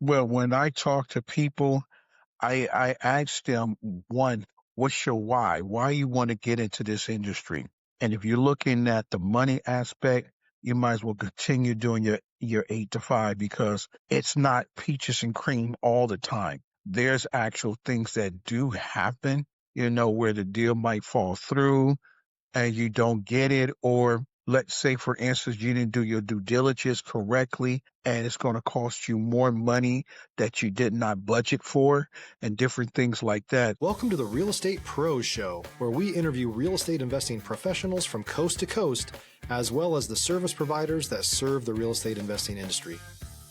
Well, when I talk to people, I ask them, one, what's your why? Why you want to get into this industry? And if you're looking at the money aspect, you might as well continue doing your 8 to 5 because it's not peaches and cream all the time. There's actual things that do happen, where the deal might fall through and you don't get it, or let's say, for instance, you didn't do your due diligence correctly and it's going to cost you more money that you did not budget for, and different things like that. Welcome to the Real Estate Pros Show, where we interview real estate investing professionals from coast to coast, as well as the service providers that serve the real estate investing industry.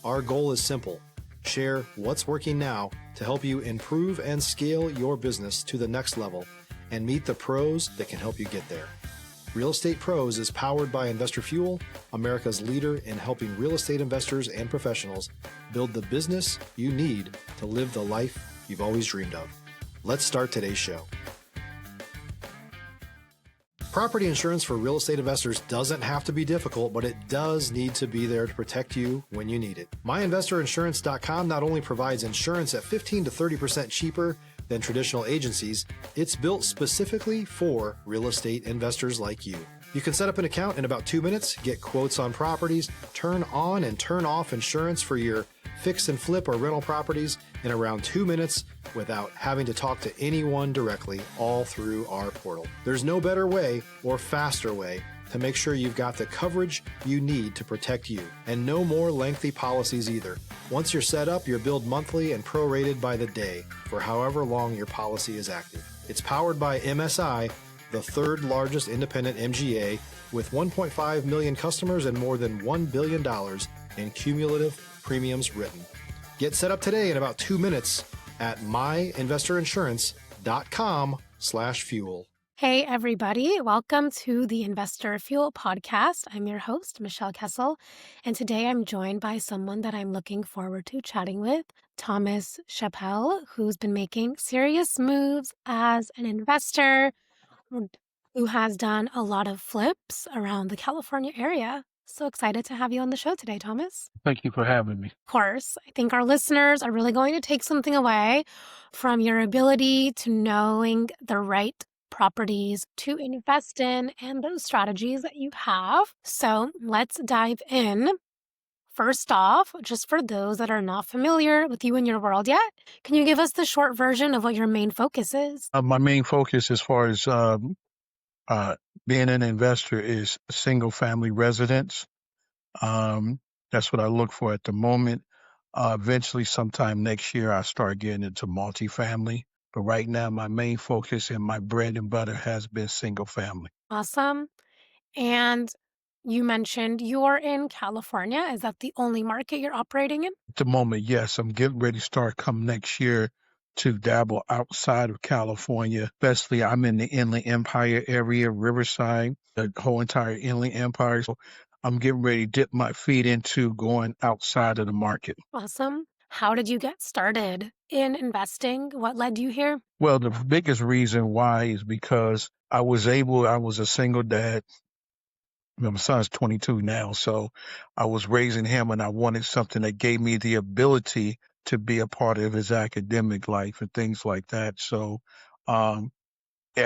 Our goal is simple: share what's working now to help you improve and scale your business to the next level and meet the pros that can help you get there. Real Estate Pros is powered by Investor Fuel, America's leader in helping real estate investors and professionals build the business you need to live the life you've always dreamed of. Let's start today's show. Property insurance for real estate investors doesn't have to be difficult, but it does need to be there to protect you when you need it. MyInvestorInsurance.com not only provides insurance at 15 to 30% cheaper than traditional agencies, it's built specifically for real estate investors like you. You can set up an account in about 2 minutes, get quotes on properties, turn on and turn off insurance for your fix and flip or rental properties in around 2 minutes without having to talk to anyone directly, all through our portal. There's no better way or faster way to make sure you've got the coverage you need to protect you, and no more lengthy policies either. Once you're set up, you're billed monthly and prorated by the day for however long your policy is active. It's powered by MSI, the third largest independent MGA, with 1.5 million customers and more than $1 billion in cumulative premiums written. Get set up today in about 2 minutes at myinvestorinsurance.com/fuel. Hey, everybody. Welcome to the Investor Fuel podcast. I'm your host, Michelle Kessel, and today I'm joined by someone that I'm looking forward to chatting with, Thomas Chappell, who's been making serious moves as an investor, who has done a lot of flips around the California area. So excited to have you on the show today, Thomas. Thank you for having me. Of course, I think our listeners are really going to take something away from your ability to knowing the right properties to invest in and those strategies that you have. So let's dive in. First off, just for those that are not familiar with you and your world yet, can you give us the short version of what your main focus is? My main focus as far as being an investor is single family residence. That's what I look for at the moment. Eventually, sometime next year, I start getting into multifamily. But right now, my main focus and my bread and butter has been single family. Awesome. And you mentioned you're in California. Is that the only market you're operating in? At the moment, yes, I'm getting ready to start come next year to dabble outside of California. Especially, I'm in the Inland Empire area, Riverside, the whole entire Inland Empire. So I'm getting ready to dip my feet into going outside of the market. Awesome. How did you get started in investing? What led you here? Well, the biggest reason why is because I was a single dad. My son's 22 now, so I was raising him and I wanted something that gave me the ability to be a part of his academic life and things like that. So I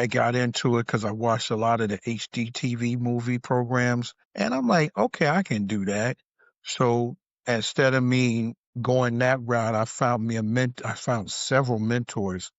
got into it because I watched a lot of the HDTV movie programs, and I'm like, okay, I can do that. So instead of me going that route, I found several mentors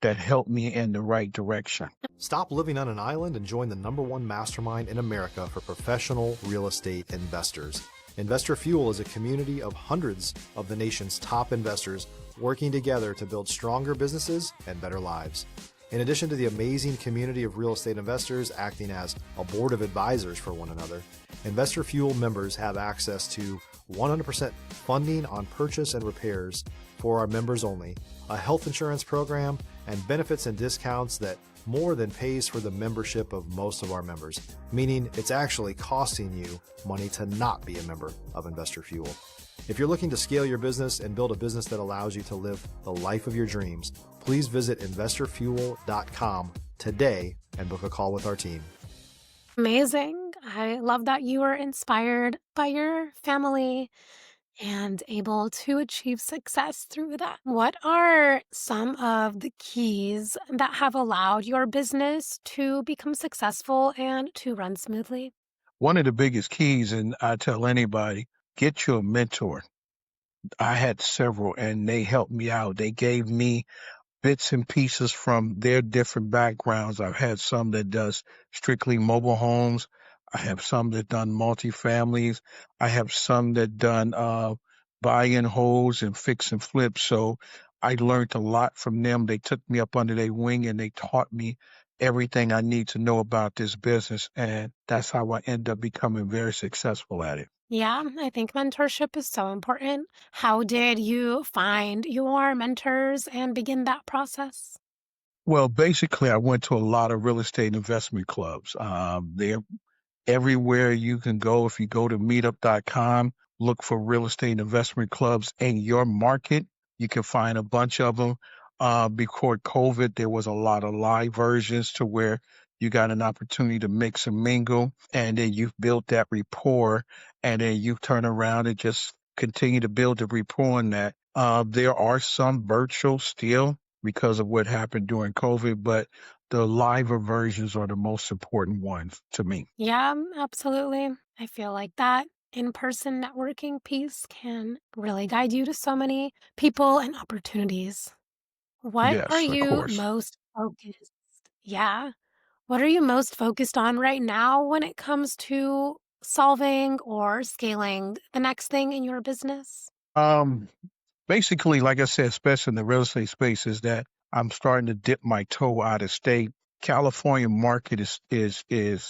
that helped me in the right direction. Stop living on an island and join the #1 mastermind in America for professional real estate investors. Investor Fuel is a community of hundreds of the nation's top investors working together to build stronger businesses and better lives. In addition to the amazing community of real estate investors acting as a board of advisors for one another, Investor Fuel members have access to 100% funding on purchase and repairs for our members only, a health insurance program, and benefits and discounts that more than pays for the membership of most of our members, meaning it's actually costing you money to not be a member of Investor Fuel. If you're looking to scale your business and build a business that allows you to live the life of your dreams, please visit investorfuel.com today and book a call with our team. Amazing. I love that you were inspired by your family and able to achieve success through that. What are some of the keys that have allowed your business to become successful and to run smoothly? One of the biggest keys, and I tell anybody, get you a mentor. I had several and they helped me out. They gave me bits and pieces from their different backgrounds. I've had some that does strictly mobile homes. I have some that done multifamilies. I have some that done buy and holds and fix and flip. So I learned a lot from them. They took me up under their wing and they taught me everything I need to know about this business. And that's how I end up becoming very successful at it. Yeah, I think mentorship is so important. How did you find your mentors and begin that process? Well, basically, I went to a lot of real estate investment clubs. They're everywhere you can go. If you go to meetup.com, look for real estate investment clubs in your market. You can find a bunch of them. Before COVID, there was a lot of live versions to where you got an opportunity to mix and mingle, and then you've built that rapport, and then you turn around and just continue to build the rapport on that. There are some virtual still because of what happened during COVID, but the live versions are the most important ones to me. Yeah, absolutely. I feel like that in-person networking piece can really guide you to so many people and opportunities. What are Yes, of you course. most focused? Yeah. What are you most focused on right now when it comes to solving or scaling the next thing in your business? Um, Basically, like I said, especially in the real estate space, is that I'm starting to dip my toe out of state. California market is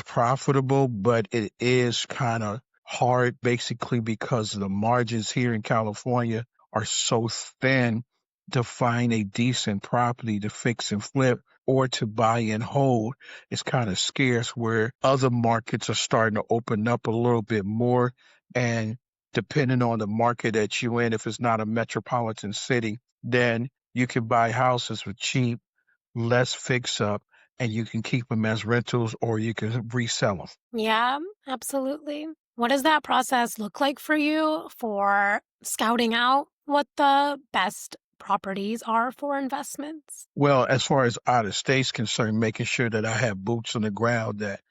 profitable, but it is kind of hard, basically because the margins here in California are so thin to find a decent property to fix and flip or to buy and hold. It's kind of scarce where other markets are starting to open up a little bit more. And depending on the market that you're in, if it's not a metropolitan city, then you can buy houses for cheap, less fix up, and you can keep them as rentals or you can resell them. Yeah, absolutely. What does that process look like for you for scouting out what the best properties are for investments? Well, as far as out of state's concerned, making sure that I have boots on the ground, that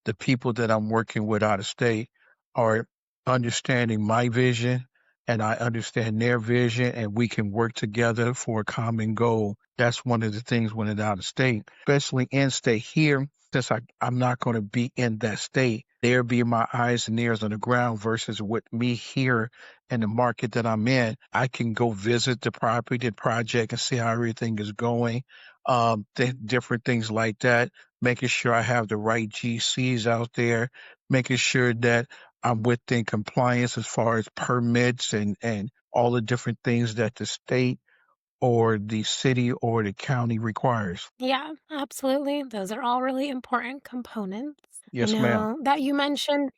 the people that I'm working with out of state are understanding my vision and I understand their vision and we can work together for a common goal. That's one of the things when it's out of state, especially in state here, since I'm not going to be in that state. There be my eyes and ears on the ground versus with me here in the market that I'm in. I can go visit the property, the project and see how everything is going. Different things like that, making sure I have the right GCs out there, making sure that I'm within compliance as far as permits and all the different things that the state or the city or the county requires. Yeah, absolutely. Those are all really important components. I Yes, ma'am. know that you mentioned,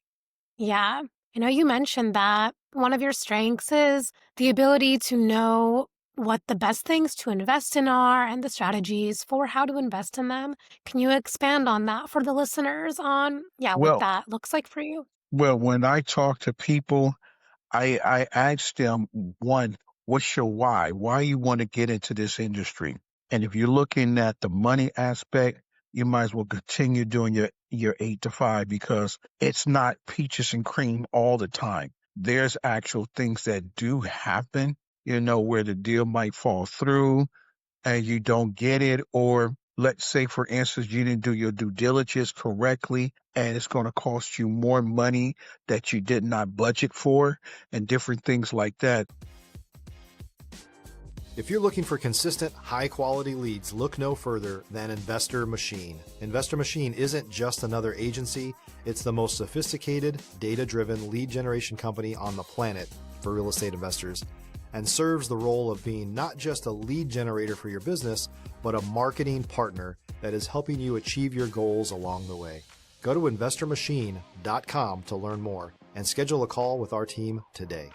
yeah, I know you mentioned that one of your strengths is the ability to know what the best things to invest in are and the strategies for how to invest in them. Can you expand on that for the listeners on, yeah, what Well, that looks like for you? when I talk to people, I ask them, one, what's your why? Why you want to get into this industry? And if you're looking at the money aspect, you might as well continue doing your 8 to 5 because it's not peaches and cream all the time. There's actual things that do happen, where the deal might fall through and you don't get it, or let's say, for instance, you didn't do your due diligence correctly and it's going to cost you more money that you did not budget for, and different things like that. If you're looking for consistent, high-quality leads, look no further than Investor Machine. Investor Machine isn't just another agency, it's the most sophisticated, data-driven lead generation company on the planet for real estate investors, and serves the role of being not just a lead generator for your business, but a marketing partner that is helping you achieve your goals along the way. Go to investormachine.com to learn more and schedule a call with our team today.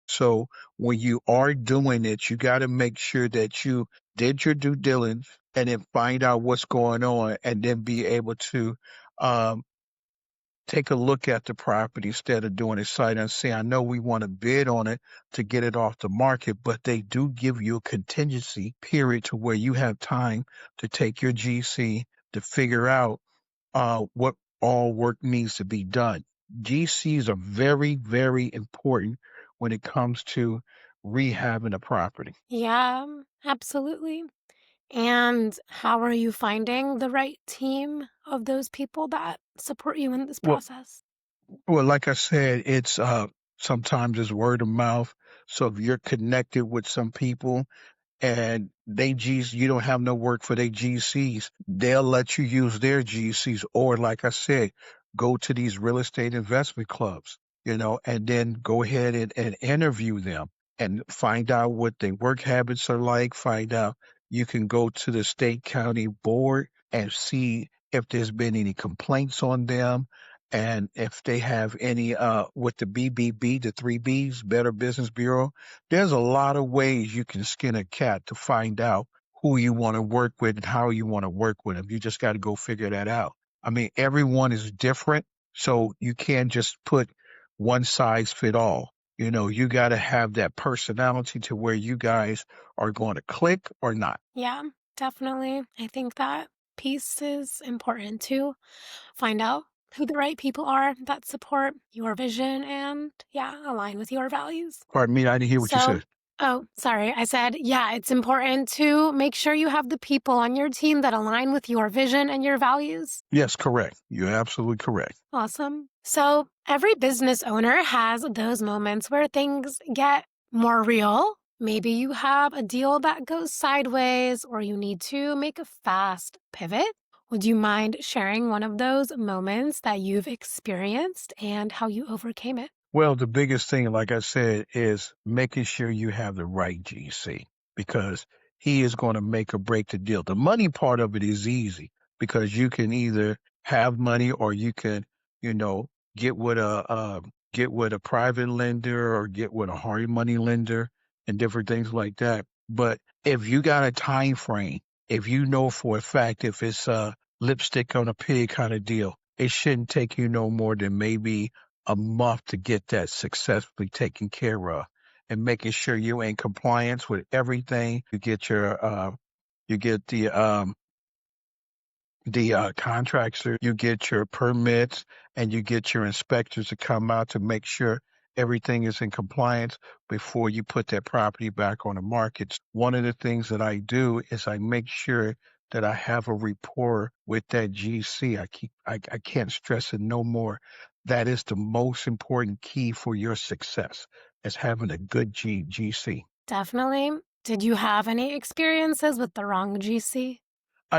So when you are doing it, you got to make sure that you did your due diligence and then find out what's going on and then be able to take a look at the property instead of doing it sight unseen. I know we want to bid on it to get it off the market, but they do give you a contingency period to where you have time to take your GC to figure out what all work needs to be done. GCs are very, very important when it comes to rehabbing a property. Yeah, absolutely. And how are you finding the right team of those people that support you in this Well, process? well, like I said, it's sometimes it's word of mouth. So if you're connected with some people and they G's, you don't have no work for their GCs, they'll let you use their GCs. Or like I said, go to these real estate investment clubs, and then go ahead and interview them and find out what their work habits are like. Find out, you can go to the state county board and see if there's been any complaints on them. And if they have any with the BBB, the three Bs, Better Business Bureau, there's a lot of ways you can skin a cat to find out who you want to work with and how you want to work with them. You just got to go figure that out. I mean, everyone is different, so you can't just put one size fit all. You got to have that personality to where you guys are going to click or not. Yeah, definitely. I think that piece is important to find out who the right people are that support your vision and, yeah, align with your values. Pardon me, I didn't hear what you So, said. oh, sorry. I said, yeah, it's important to make sure you have the people on your team that align with your vision and your values. Yes, correct. You're absolutely correct. Awesome. So, every business owner has those moments where things get more real. Maybe you have a deal that goes sideways or you need to make a fast pivot. Would you mind sharing one of those moments that you've experienced and how you overcame it? Well, the biggest thing, like I said, is making sure you have the right GC because he is going to make or break the deal. The money part of it is easy because you can either have money or you can, you know, get with a private lender or get with a hard money lender and different things like that. But if you got a time frame, if you know for a fact if it's a lipstick on a pig kind of deal, it shouldn't take you no more than maybe a month to get that successfully taken care of and making sure you're in compliance with everything. You get the contracts, you get your permits, and you get your inspectors to come out to make sure everything is in compliance before you put that property back on the market. One of the things that I do is I make sure that I have a rapport with that GC. I can't stress it no more. That is the most important key for your success, is having a good GC. Definitely. Did you have any experiences with the wrong GC?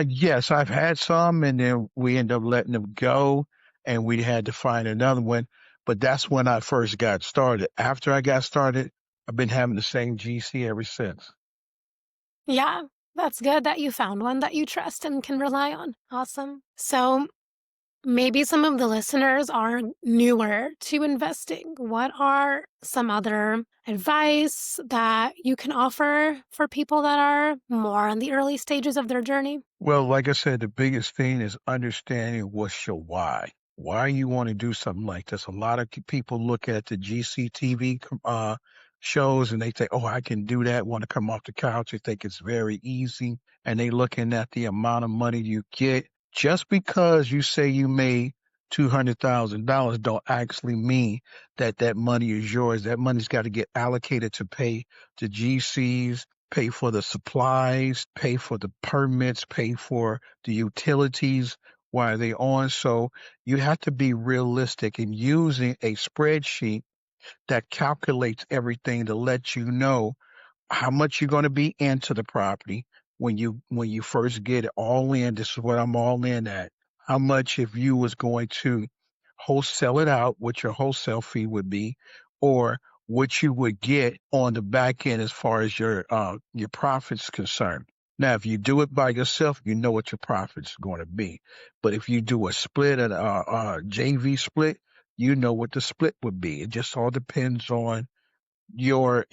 Yes, I've had some, and then we end up letting them go, and we had to find another one. But that's when I first got started. After I got started, I've been having the same GC ever since. Yeah, that's good that you found one that you trust and can rely on. Awesome. So, maybe some of the listeners are newer to investing. What are some other advice that you can offer for people that are more in the early stages of their journey? Well, like I said, the biggest thing is understanding what's your why. Why you want to do something like this. A lot of people look at the GCTV shows and they say, "Oh, I can do that." Want to come off the couch? They think it's very easy, and they looking at the amount of money you get. Just because you say you made $200,000, don't actually mean that that money is yours. That money's got to get allocated to pay the GCs, pay for the supplies, pay for the permits, pay for the utilities while they're on. So you have to be realistic in using a spreadsheet that calculates everything to let you know how much you're going to be into the property when you first get it all in. This is what I'm all in at. How much if you was going to wholesale it out, what your wholesale fee would be, or what you would get on the back end as far as your profits concerned. Now, if you do it by yourself, you know what your profits going to be. But if you do a split, a JV split, you know what the split would be. It just all depends on your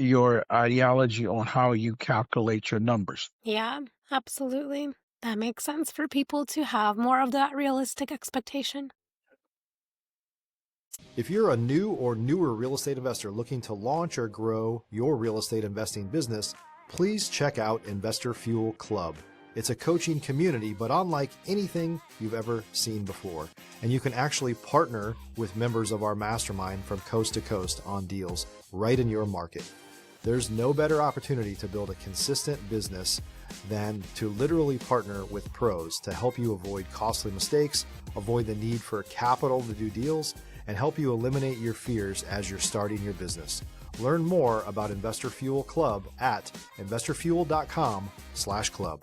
ideology on how you calculate your numbers. Yeah, absolutely. That makes sense for people to have more of that realistic expectation. If you're a new or newer real estate investor looking to launch or grow your real estate investing business, please check out Investor Fuel Club. It's a coaching community, but unlike anything you've ever seen before. And you can actually partner with members of our mastermind from coast to coast on deals right in your market. There's no better opportunity to build a consistent business than to literally partner with pros to help you avoid costly mistakes, avoid the need for capital to do deals, and help you eliminate your fears as you're starting your business. Learn more about Investor Fuel Club at investorfuel.com/club.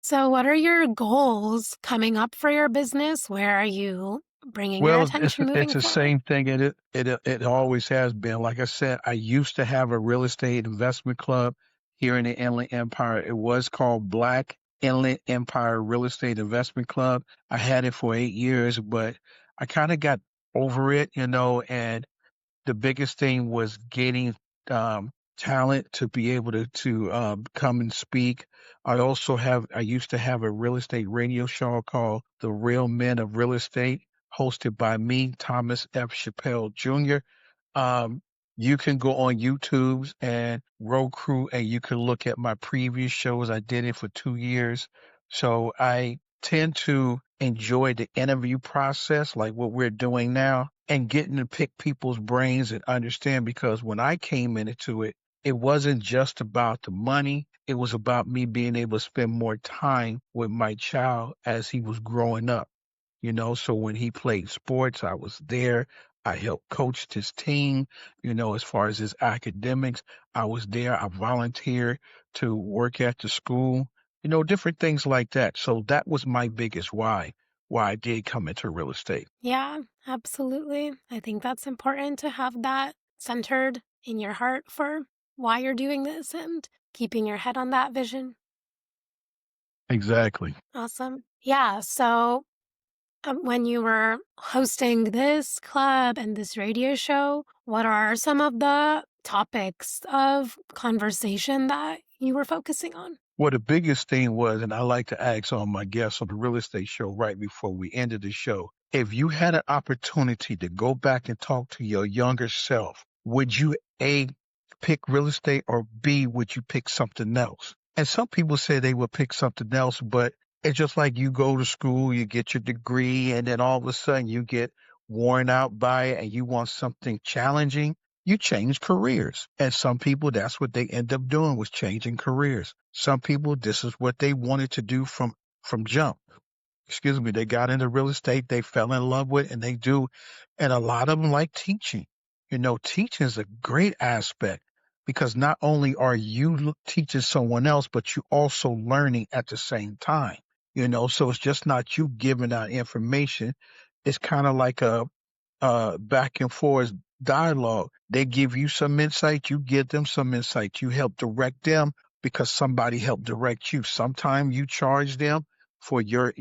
So, what are your goals coming up for your business? Where are you bringing your Well, attention it's moving the forward? same thing, and it always has been. Like I said, I used to have a real estate investment club here in the Inland Empire. It was called Black Inland Empire Real Estate Investment Club. I had it for 8 years, but I kind of got over it, and the biggest thing was getting talent to be able to come and speak. I used to have a real estate radio show called The Real Men of Real Estate, hosted by me, Thomas F. Chappell Jr. Um, you can go on YouTube and Roku, and you can look at my previous shows. I did it for 2 years. So I tend to enjoy the interview process, like what we're doing now, and getting to pick people's brains and understand, because when I came into it, it wasn't just about the money. It was about me being able to spend more time with my child as he was growing up. So when he played sports, I was there. I helped coach his team, as far as his academics. I was there. I volunteered to work at the school, different things like that. So that was my biggest why I did come into real estate. Yeah, absolutely. I think that's important to have that centered in your heart for why you're doing this and keeping your head on that vision. Exactly. Awesome. Yeah. So, when you were hosting this club and this radio show, what are some of the topics of conversation that you were focusing on? Well, the biggest thing was, and I like to ask all my guests on the real estate show right before we ended the show, if you had an opportunity to go back and talk to your younger self, would you A, pick real estate, or B, would you pick something else? And some people say they would pick something else, but it's just like you go to school, you get your degree, and then all of a sudden you get worn out by it and you want something challenging. You change careers. And some people, that's what they end up doing, was changing careers. Some people, this is what they wanted to do from jump. Excuse me, they got into real estate, they fell in love with it, and they do. And a lot of them like teaching. Teaching is a great aspect, because not only are you teaching someone else, but you also learning at the same time. So it's just not you giving out information. It's kind of like a back and forth dialogue. They give you some insight, you give them some insight. You help direct them because somebody helped direct you. Sometimes you charge them for your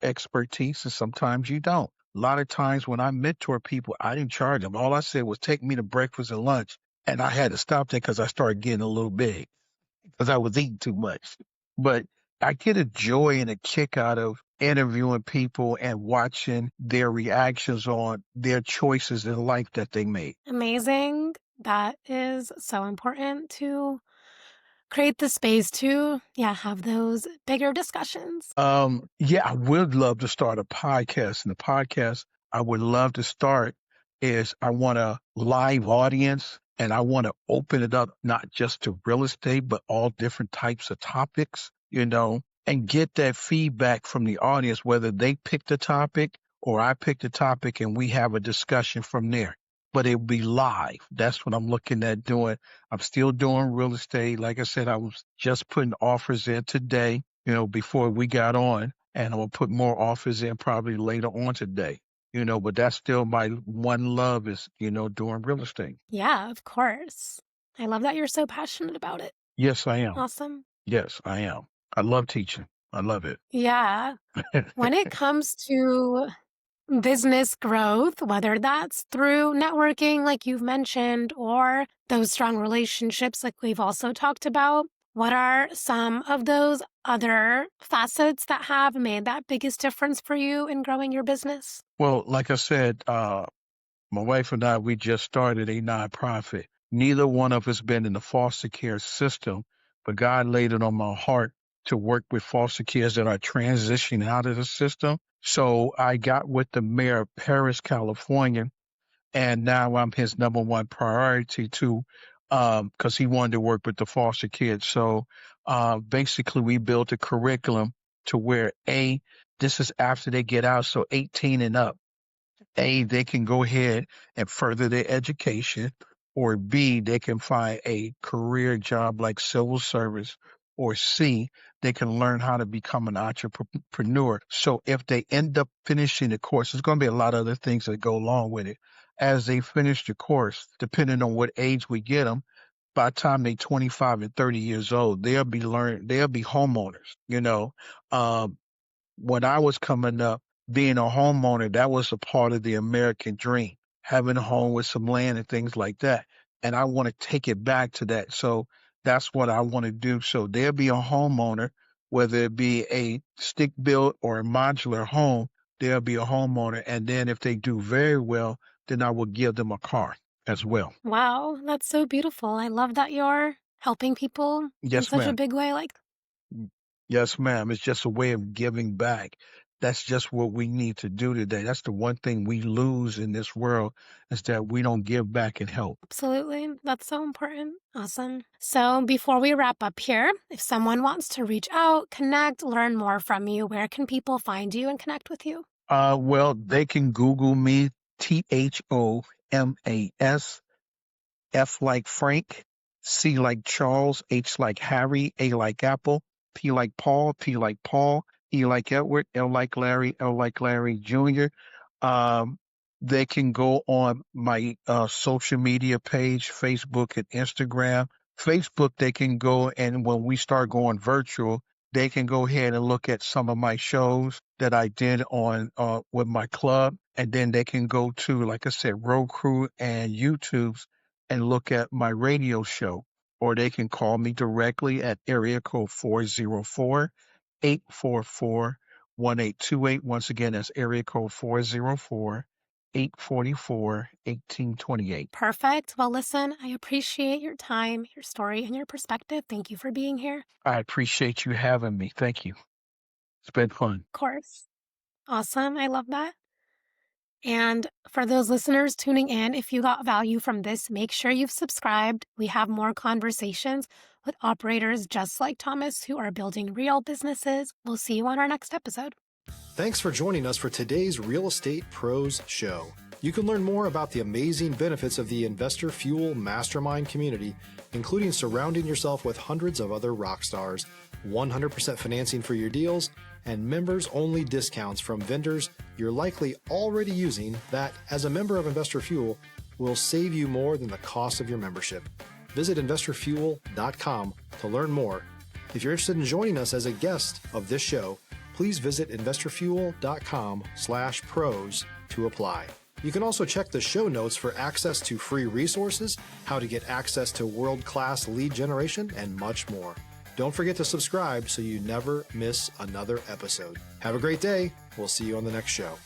expertise, and sometimes you don't. A lot of times when I mentor people, I didn't charge them. All I said was take me to breakfast and lunch, and I had to stop that because I started getting a little big because I was eating too much. But I get a joy and a kick out of interviewing people and watching their reactions on their choices in life that they made. Amazing. That is so important to create the space to, have those bigger discussions. Yeah, I would love to start a podcast. And the podcast I would love to start is, I want a live audience, and I want to open it up not just to real estate, but all different types of topics, and get that feedback from the audience, whether they pick the topic or I pick the topic and we have a discussion from there. But it'll be live. That's what I'm looking at doing. I'm still doing real estate. Like I said, I was just putting offers in today, before we got on, and I'm gonna put more offers in probably later on today. But that's still my one love is, doing real estate. Yeah, of course. I love that you're so passionate about it. Yes, I am. Awesome. Yes, I am. I love teaching. I love it. Yeah. When it comes to business growth, whether that's through networking, like you've mentioned, or those strong relationships, like we've also talked about, What are some of those other facets that have made that biggest difference for you in growing your business? Well, like I said, my wife and I, we just started a nonprofit. Neither one of us been in the foster care system, but God laid it on my heart to work with foster kids that are transitioning out of the system. So I got with the mayor of Paris, California, and now I'm his number one priority too, because he wanted to work with the foster kids. So basically, we built a curriculum to where this is after they get out, so 18 and up. They can go ahead and further their education, or B, they can find a career job like civil service, or C, they can learn how to become an entrepreneur. So if they end up finishing the course, there's going to be a lot of other things that go along with it. As they finish the course, depending on what age we get them, by the time they're 25 and 30 years old, they'll be homeowners, when I was coming up, being a homeowner, that was a part of the American dream, having a home with some land and things like that. And I want to take it back to that. So that's what I want to do. So there'll be a homeowner, whether it be a stick built or a modular home, there'll be a homeowner. And then if they do very well, then I will give them a car as well. Wow, that's so beautiful. I love that you're helping people in Yes, such a ma'am. big way. Like, Yes, ma'am. It's just a way of giving back. That's just what we need to do today. That's the one thing we lose in this world is that we don't give back and help. absolutely. That's so important. Awesome. So before we wrap up here, if someone wants to reach out, connect, learn more from you, where can people find you and connect with you? Well, they can Google me, THOMAS, F like Frank, C like Charles, H like Harry, A like Apple, P like Paul, P like Paul, E like Edward, L like Larry, L like Larry Jr. Um, they can go on my social media page, Facebook and Instagram. Facebook, they can go, and when we start going virtual, they can go ahead and look at some of my shows that I did on with my club, and then they can go to, like I said, Roku and YouTube's and look at my radio show, or they can call me directly at area code 404-844-1828. Once again, that's area code 404-844-1828. Perfect. Well, listen, I appreciate your time, your story, and your perspective. Thank you for being here. I appreciate you having me. Thank you. It's been fun. Of course. Awesome. I love that. And for those listeners tuning in, if you got value from this, make sure you've subscribed. We have more conversations with operators just like Thomas who are building real businesses. We'll see you on our next episode. Thanks for joining us for today's Real Estate Pros Show. You can learn more about the amazing benefits of the Investor Fuel Mastermind community, including surrounding yourself with hundreds of other rock stars, 100% financing for your deals, and members-only discounts from vendors you're likely already using that, as a member of Investor Fuel, will save you more than the cost of your membership. Visit investorfuel.com to learn more. If you're interested in joining us as a guest of this show, please visit investorfuel.com/pros to apply. You can also check the show notes for access to free resources, how to get access to world-class lead generation, and much more. Don't forget to subscribe so you never miss another episode. Have a great day. We'll see you on the next show.